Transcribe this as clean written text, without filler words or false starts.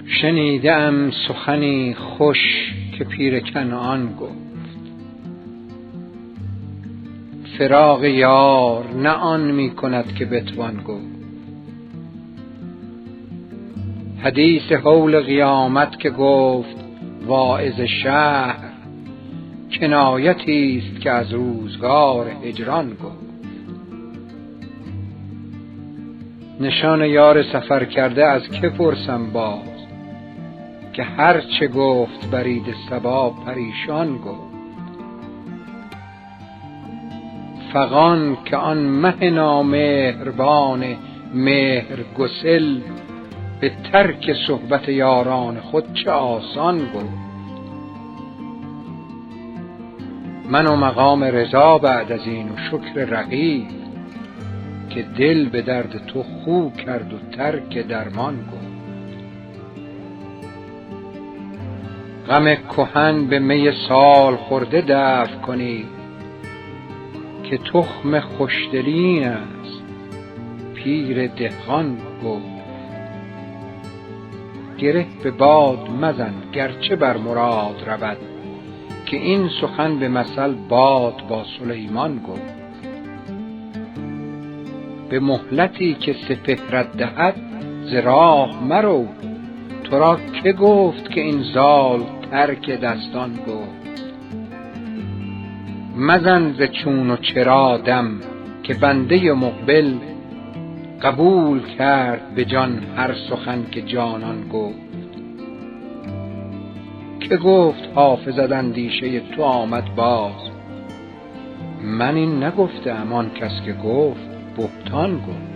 شنیدم سخنی خوش که پیر کنعان گفت، فراق یار نه آن می کند که بتوان گفت. حدیث هول قیامت که گفت واعظ شهر، کنایتی است که از روزگار هجران گفت. نشان یار سفر کرده از که پرسم باز، که هر چه گفت برید صبا پریشان گفت. فغان که آن مه نامهربان مهر گسل، به ترک صحبت یاران خود چه آسان گفت. من و مقام رضا بعد از این و شکر رقیب، که دل به درد تو خو کرد و ترک درمان گفت. غم کهن به می سال خورده دفع کنی، که تخم خوشدلی است پیر دهقان گفت. گره به باد مزن گرچه بر مراد رود، که این سخن به مثل باد با سلیمان گفت. به مهلتی که سپهرت دهد ز راه مرو، تو را که گفت که این زال ترک دستان گفت. مزن ز چون و چرا دم که بنده مقبل، قبول کرد به جان هر سخن که جانان گفت. که گفت حافظ اندیشه تو آمد باز، من این نگفتم آن کس که گفت بهتان گفت.